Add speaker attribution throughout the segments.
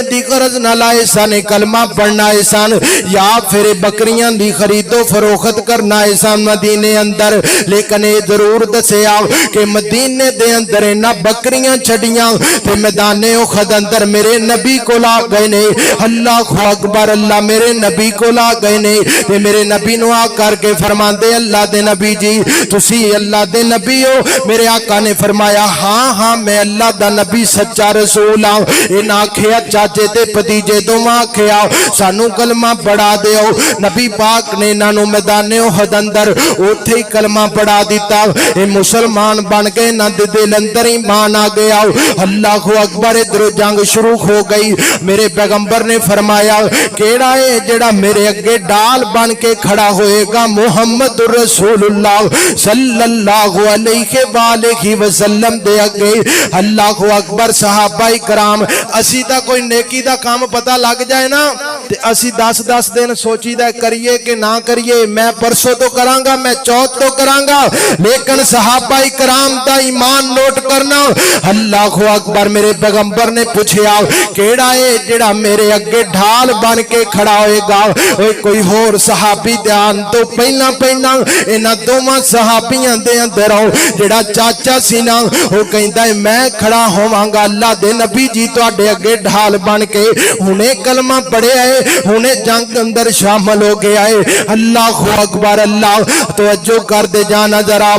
Speaker 1: दी कर्ज ना लाए सन, कलमा पढ़ना है सन, या फिर बकरियां दी खरीदो फरोख्त करना है सन मदीने अंदर। लेकिन ये जरूर दसिया कि मदीने दे अंदर इन्हां बकरियां छड़ियां ते मैदाने उहद अंदर मेरे नबी को ला गए ने। अल्लाह अकबर, अल्लाह मेरे नबी को ला गए ने ते मेरे नबी नु आ करके फरमांदे अल्लाह दे नबी जी तुसी अल्लाह दे नबी हो? मेरे आका ने फरमाया हाँ हाँ मैं अल्लाह दा नबी सच्चा रसूल हाँ। इन्हां आखिया चाचे ते भतीजे दोवां आखिया सानू कलमा पढ़ा दिओ। नबी पाक ने इन्हां नू मैदाने उहद अंदर उत्थे ही कलमा पढ़ा दिता। ये मुसलमान बन गए, इन्हां दे दिल अंदर ईमान आ गया। अल्लाह अकबर, इधरों जंग शुरू हो गई। मेरे पैगंबर ने फरमाया केड़ा है जेड़ा मेरे अगे डाल बन के खड़ा होएगा? मुहम्मद रसूलुल्लाह सल्लल्लाहु अलैहि वसल्लम दे अगे। अल्लाह अकबर, सहाबाई कराम असी दा कोई नेकी दा काम पता लग जाए ना ते असी 10-10 दिन सोचीदा करिए कि ना करिए, मैं परसों तो करांगा, मैं चौथ तो करांगा, लेकिन सहाबाई कराम दा ईमान नोट करना। अल्लाह अकबर, मेरे पैगंबर ने पूछया केड़ा है जेड़ा मेरे अगे ढाल बन के खड़ा होएगा? कोई होर सहाबी ध्यान तो पहला पहला इन्हां दोवां सहाबियां दे अंदर आओ जेड़ा चाचा सी ना वो कहंदा है मैं खड़ा होवांगा अल्लाह दे नबी जी तुहाडे अगे ढाल बन के। हुणे कलमा पढ़िया है, हुणे जंग अंदर शामिल हो गया है। अल्लाह अकबर, अल्लाह तवज्जो कर दे जाना जरा।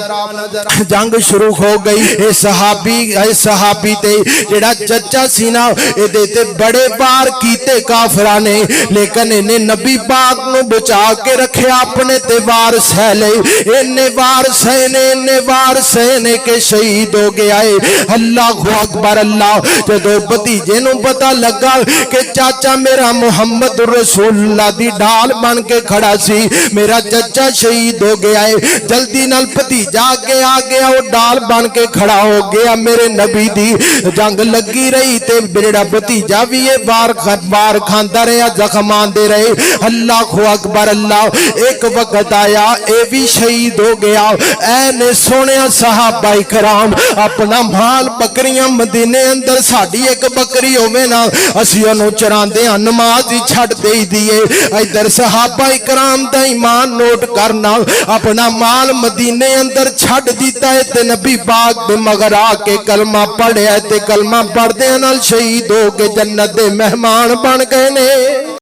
Speaker 1: जंग शुरू हो गई। ये सहाबी ते जेड़ा चचा सी ना इहदे ते बड़े वार कीते काफरां ने, लेकिन इन्हें नबी पाक नू बचा के रखे, अपने ते वार सह ले। इन्ने वार सहने के शहीद हो गया है। अल्लाह अकबर, अल्लाह जदों भतीजे नू पता लगा कि चाचा मेरा मुहम्मद रसूलुल्लाह दी ढाल बन के खड़ा सी, मेरा चाचा शहीद हो गया है, जल्दी नाल भतीजा आगे आ गया, वो ढाल बन के खड़ा हो गया। मेरे नबी दी जंग लगी रही ते मेरा भतीजा भी ये वार खांदा रहा, जख्म आंदे रहे। अल्लाह अकबर, अल्लाह एक वक्त आया ये भी शहीद हो गया। ऐने सोने सहाबाई कराम अपना माल बकरियां मदीने अंदर साड़ी एक बकरी होवे ना असी ओनू चरांदे हां, नमाज ही छड़ दे दिए। इधर सहाबाई कराम दा ईमान नोट करना, अपना माल मदीने अंदर छड़ दिता है ते नबी पाक दे मगर आके कलमा पढ़िया ते कलमा पढ़दे नाल शहीद हो के जन्नत दे मेहमान बन गए ने।